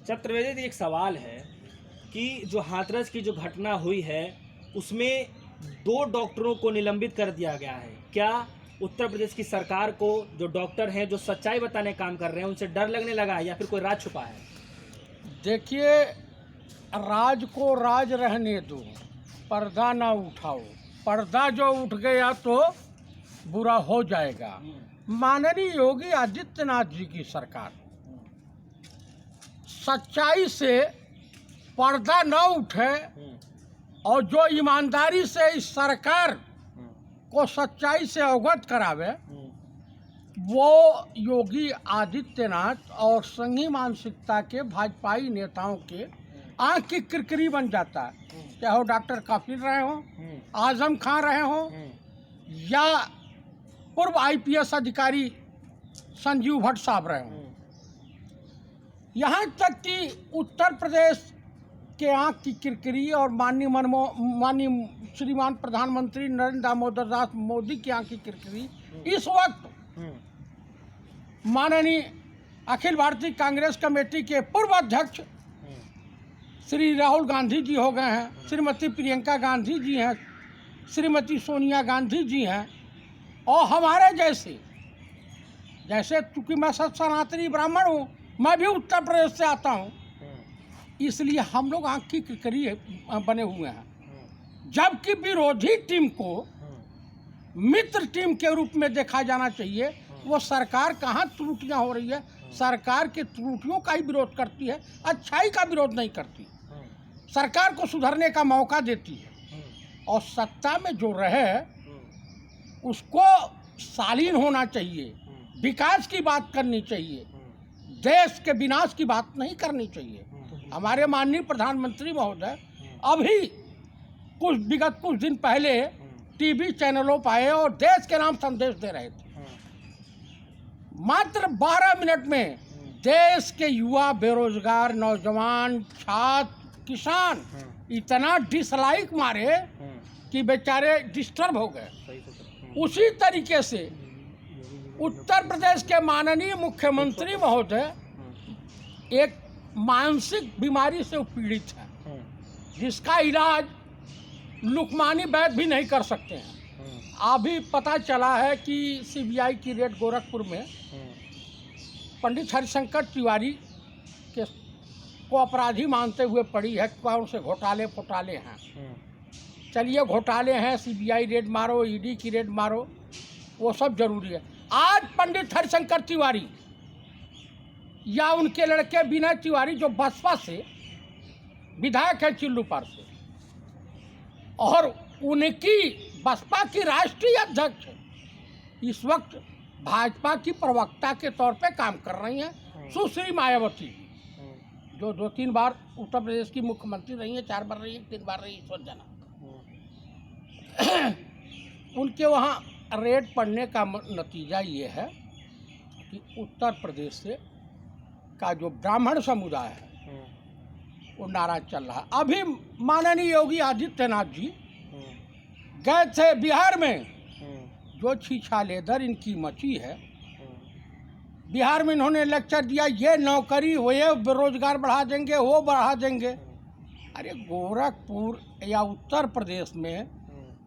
चतुर्वेदी जी, एक सवाल है कि जो हाथरस की जो घटना हुई है उसमें 2 डॉक्टरों को निलंबित कर दिया गया है। क्या उत्तर प्रदेश की सरकार को जो डॉक्टर हैं जो सच्चाई बताने काम कर रहे हैं उनसे डर लगने लगा है या फिर कोई राज छुपा है? देखिए, राज को राज रहने दो, पर्दा ना उठाओ। पर्दा जो उठ गया तो बुरा हो जाएगा। माननीय योगी आदित्यनाथ जी की सरकार सच्चाई से पर्दा न उठे और जो ईमानदारी से इस सरकार को सच्चाई से अवगत करावे, वो योगी आदित्यनाथ और संघी मानसिकता के भाजपाई नेताओं के आंख की किरकिरी बन जाता है। चाहे वो डॉक्टर कफील रहे हों, आजम खां रहे हों, या पूर्व IPS अधिकारी संजीव भट्ट साहब रहे हों। यहाँ तक कि उत्तर प्रदेश के आंख की किरकिरी और माननीय श्रीमान प्रधानमंत्री नरेंद्र दामोदर दास मोदी की आंख की किरकिरी इस वक्त माननीय अखिल भारतीय कांग्रेस कमेटी के पूर्व अध्यक्ष श्री राहुल गांधी जी हो गए हैं, श्रीमती प्रियंका गांधी जी हैं, श्रीमती सोनिया गांधी जी हैं, और हमारे जैसे चूँकि मैं सनातनी ब्राह्मण हूँ, मैं भी उत्तर प्रदेश से आता हूँ, इसलिए हम लोग आँख की किरकिरी बने हुए हैं। जबकि विरोधी टीम को मित्र टीम के रूप में देखा जाना चाहिए। वो सरकार कहाँ त्रुटियां हो रही है, सरकार के त्रुटियों का ही विरोध करती है, अच्छाई का विरोध नहीं करती। सरकार को सुधरने का मौका देती है और सत्ता में जो रहे उसको शालीन होना चाहिए, विकास की बात करनी चाहिए, देश के विनाश की बात नहीं करनी चाहिए। हमारे माननीय प्रधानमंत्री महोदय अभी विगत कुछ दिन पहले टीवी चैनलों पर आए और देश के नाम संदेश दे रहे थे। मात्र 12 मिनट में देश के युवा, बेरोजगार, नौजवान, छात्र, किसान इतना डिसलाइक मारे कि बेचारे डिस्टर्ब हो गए। उसी तरीके से उत्तर प्रदेश के माननीय मुख्यमंत्री महोदय एक मानसिक बीमारी से पीड़ित है, जिसका इलाज लुकमानी वैद्य भी नहीं कर सकते हैं। अभी पता चला है कि CBI की रेड गोरखपुर में पंडित हरिशंकर तिवारी के को अपराधी मानते हुए पड़ी है। कौन से घोटाले हैं। चलिए, घोटाले हैं, CBI रेड मारो, ED की रेड मारो, वो सब जरूरी है। आज पंडित हरिशंकर तिवारी या उनके लड़के विनय तिवारी, जो बसपा से विधायक है चिल्लूपार से, और उनकी बसपा की राष्ट्रीय अध्यक्ष इस वक्त भाजपा की प्रवक्ता के तौर पे काम कर रही हैं, सुश्री मायावती, जो 2-3 बार उत्तर प्रदेश की मुख्यमंत्री रही हैं, 4 बार रही हैं, 3 बार रही ईश्वर जना। उनके वहाँ रेड पड़ने का नतीजा ये है कि उत्तर प्रदेश से का जो ब्राह्मण समुदाय है वो नाराज चल रहा है। अभी माननीय योगी आदित्यनाथ जी गए थे बिहार में, जो छीछालेदर इनकी मची है। बिहार में इन्होंने लेक्चर दिया, ये नौकरी हो, ये बेरोजगार बढ़ा देंगे, वो बढ़ा देंगे। अरे गोरखपुर या उत्तर प्रदेश में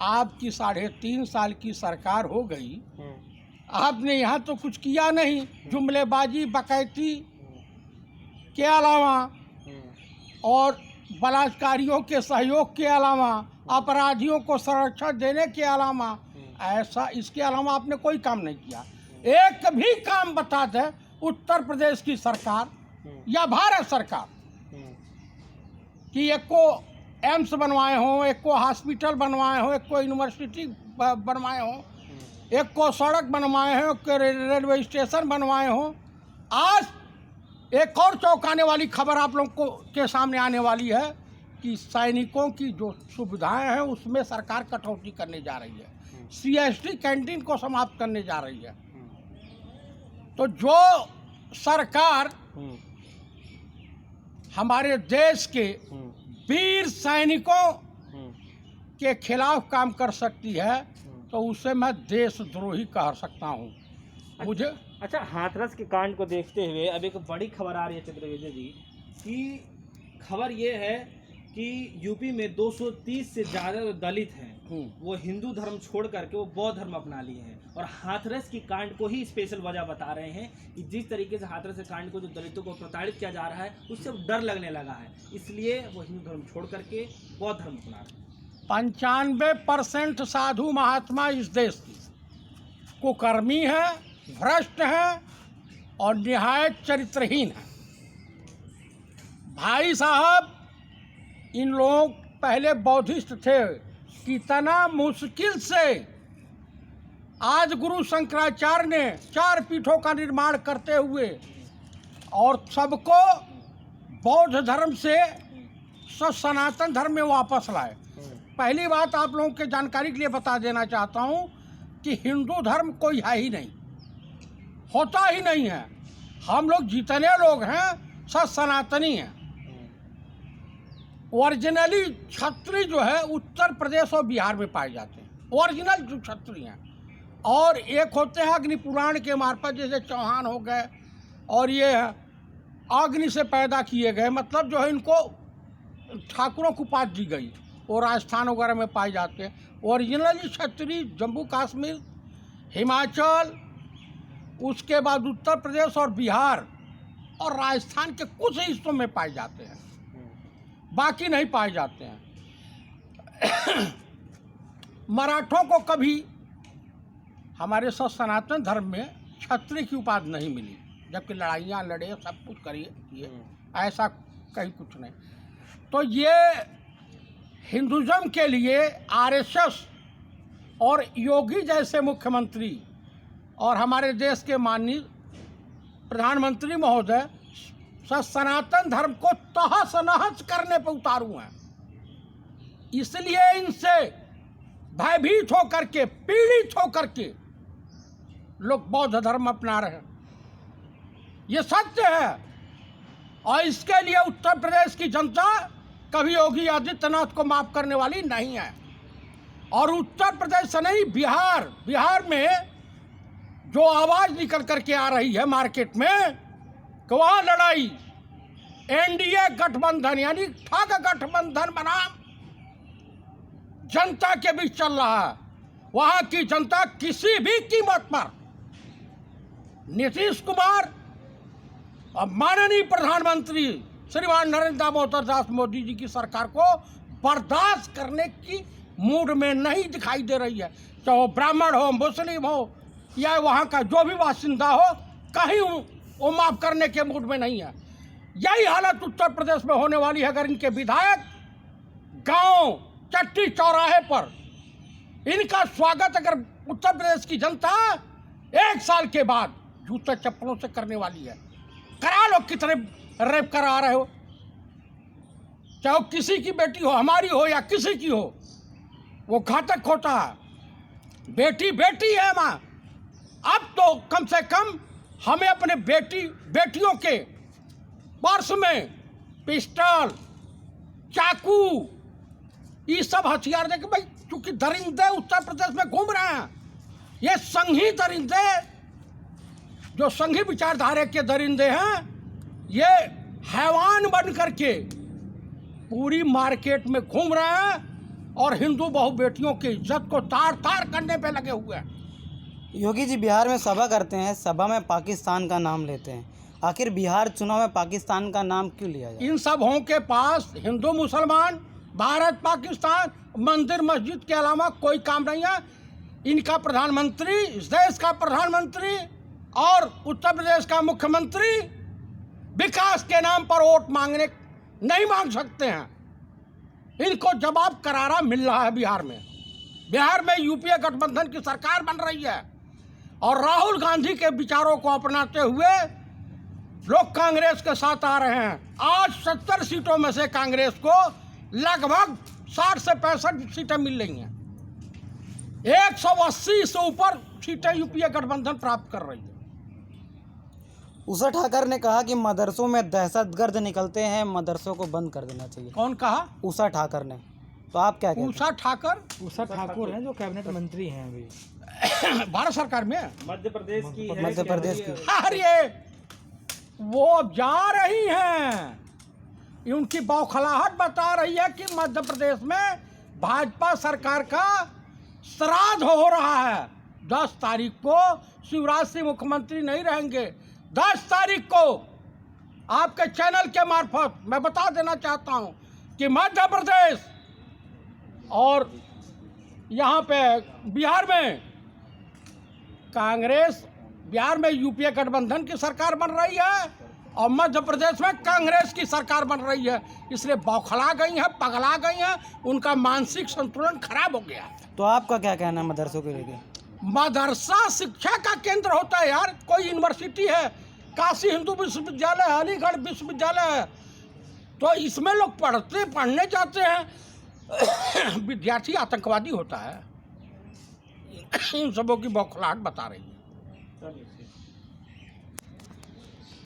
आपकी 3.5 साल की सरकार हो गई, आपने यहाँ तो कुछ किया नहीं। जुमलेबाजी, बकैती के अलावा और बलात्कारियों के सहयोग के अलावा, अपराधियों को संरक्षण देने के अलावा, ऐसा इसके अलावा आपने कोई काम नहीं किया। एक भी काम बता दे उत्तर प्रदेश की सरकार या भारत सरकार कि एक को एम्स बनवाए हों, एक को हॉस्पिटल बनवाए हों, एक को यूनिवर्सिटी बनवाए हों, एक को सड़क बनवाए हों, एक रेलवे स्टेशन बनवाए हों। आज एक और चौंकाने वाली खबर आप लोगों को के सामने आने वाली है कि सैनिकों की जो सुविधाएं हैं उसमें सरकार कटौती करने जा रही है, CST कैंटीन को समाप्त करने जा रही है। तो जो सरकार हमारे देश के वीर सैनिकों के खिलाफ काम कर सकती है तो उसे मैं देशद्रोही कह सकता हूँ। मुझे अच्छा, हाथरस के कांड को देखते हुए अब एक बड़ी खबर आ रही है चतुर्वेदी जी कि खबर ये है कि यूपी में 230 से ज़्यादा जो दलित हैं वो हिंदू धर्म छोड़ करके वो बौद्ध धर्म अपना लिए हैं, और हाथरस की कांड को ही स्पेशल वजह बता रहे हैं कि जिस तरीके से हाथरस के कांड को जो दलितों को प्रताड़ित किया जा रहा है उससे अब डर लगने लगा है, इसलिए वो हिंदू धर्म छोड़ करके बौद्ध धर्म अपना रहे हैं। 95% साधु महात्मा इस देश की कुकर्मी है, भ्रष्ट है और निहायत चरित्रहीन है। भाई साहब, इन लोग पहले बौद्धिस्ट थे, कितना मुश्किल से आज गुरु शंकराचार्य ने 4 पीठों का निर्माण करते हुए और सबको बौद्ध धर्म से सनातन धर्म में वापस लाए। पहली बात आप लोगों के जानकारी के लिए बता देना चाहता हूँ कि हिंदू धर्म कोई है ही नहीं, होता ही नहीं है। हम लोग जितने लोग हैं सब सनातनी हैं। ओरिजिनली क्षत्रिय जो है उत्तर प्रदेश और बिहार में पाए जाते हैं, ओरिजिनल जो क्षत्रिय हैं। और एक होते हैं अग्नि पुराण के मार्फत, जैसे चौहान हो गए और ये अग्नि से पैदा किए गए, मतलब जो है इनको ठाकुरों को उपाधि दी गई, वो राजस्थान वगैरह में पाए जाते हैं। ओरिजिनली क्षत्रिय जम्मू कश्मीर, हिमाचल, उसके बाद उत्तर प्रदेश और बिहार और राजस्थान के कुछ हिस्सों में पाए जाते हैं, बाकी नहीं पाए जाते हैं। मराठों को कभी हमारे सनातन धर्म में क्षत्रिय की उपाधि नहीं मिली, जबकि लड़ाइयाँ लड़े, सब कुछ किए, ऐसा कहीं कुछ नहीं। तो ये हिंदुज़म के लिए आरएसएस और योगी जैसे मुख्यमंत्री और हमारे देश के माननीय प्रधानमंत्री महोदय सनातन धर्म को तहस नहस करने पर उतारू हैं। इसलिए इनसे भयभीत होकर के, पीड़ित होकर के लोग बौद्ध धर्म अपना रहे हैं। ये सत्य है, और इसके लिए उत्तर प्रदेश की जनता कभी योगी आदित्यनाथ को माफ करने वाली नहीं है। और उत्तर प्रदेश से नहीं, बिहार में जो आवाज निकल करके आ रही है मार्केट में कि वहाँ लड़ाई एनडीए गठबंधन यानी ठग गठबंधन बना जनता के बीच चल रहा है। वहाँ की जनता किसी भी कीमत पर नीतीश कुमार और माननीय प्रधानमंत्री श्रीमान नरेंद्र दामोदर दास मोदी जी की सरकार को बर्दाश्त करने की मूड में नहीं दिखाई दे रही है। चाहे वो ब्राह्मण हो, मुस्लिम हो या वहाँ का जो भी बासिंदा हो, कहीं वो माफ करने के मूड में नहीं है। यही हालत उत्तर प्रदेश में होने वाली है अगर इनके विधायक गांव चट्टी चौराहे पर इनका स्वागत अगर उत्तर प्रदेश की जनता 1 साल के बाद जूते चप्पलों से करने वाली है। करा लो, कितने रेप करा रहे हो, चाहे किसी की बेटी हो, हमारी हो या किसी की हो, वो घातक होता है। बेटी बेटी है माँ। अब तो कम से कम हमें अपने बेटियों के पर्स में पिस्टल, चाकू, ये सब हथियार देके, भाई क्योंकि दरिंदे उत्तर प्रदेश में घूम रहे हैं, ये संघी दरिंदे जो संघी विचारधारा के दरिंदे हैं, ये हैवान बन करके पूरी मार्केट में घूम रहे हैं और हिंदू बहु बेटियों की इज्जत को तार तार करने पे लगे हुए हैं। योगी जी बिहार में सभा करते हैं, सभा में पाकिस्तान का नाम लेते हैं। आखिर बिहार चुनाव में पाकिस्तान का नाम क्यों लिया जाए? इन सभाओं के पास हिंदू मुसलमान, भारत पाकिस्तान, मंदिर मस्जिद के अलावा कोई काम नहीं है। इनका प्रधानमंत्री, इस देश का प्रधानमंत्री और उत्तर प्रदेश का मुख्यमंत्री विकास के नाम पर वोट नहीं मांग सकते हैं। इनको जवाब करारा मिल रहा है बिहार में यूपीए गठबंधन की सरकार बन रही है और राहुल गांधी के विचारों को अपनाते हुए लोग कांग्रेस के साथ आ रहे हैं। आज 70 सीटों में से कांग्रेस को लगभग 60 से 65 सीटें मिल रही हैं। 180 से ऊपर सीटें यूपीए गठबंधन प्राप्त कर रही है। उषा ठाकर ने कहा कि मदरसों में दहशतगर्द निकलते हैं, मदरसों को बंद कर देना चाहिए। कौन कहा? उषा ठाकर ने। तो आप क्या कहते हैं? उषा ठाकुर हैं जो कैबिनेट मंत्री हैं अभी भारत सरकार में, मध्य प्रदेश की। मध्य प्रदेश की। अरे वो अब जा रही हैं, उनकी बौखलाहट बता रही है कि मध्य प्रदेश में भाजपा सरकार का श्राद्ध हो रहा है। 10 तारीख को शिवराज सिंह मुख्यमंत्री नहीं रहेंगे। 10 तारीख को आपके चैनल के मार्फत मैं बता देना चाहता हूं कि मध्य प्रदेश और यहाँ पे बिहार में कांग्रेस, बिहार में यूपीए गठबंधन की सरकार बन रही है और मध्य प्रदेश में कांग्रेस की सरकार बन रही है। इसलिए बौखला गई हैं, पगला गई हैं, उनका मानसिक संतुलन खराब हो गया। तो आपका क्या कहना है मदरसों को लेकर? मदरसा शिक्षा का केंद्र होता है यार। कोई यूनिवर्सिटी है, काशी हिंदू विश्वविद्यालय है, अलीगढ़ विश्वविद्यालय है, तो इसमें लोग पढ़ने जाते हैं। विद्यार्थी आतंकवादी होता है। इन सबों की बौखलाहट बता रही है।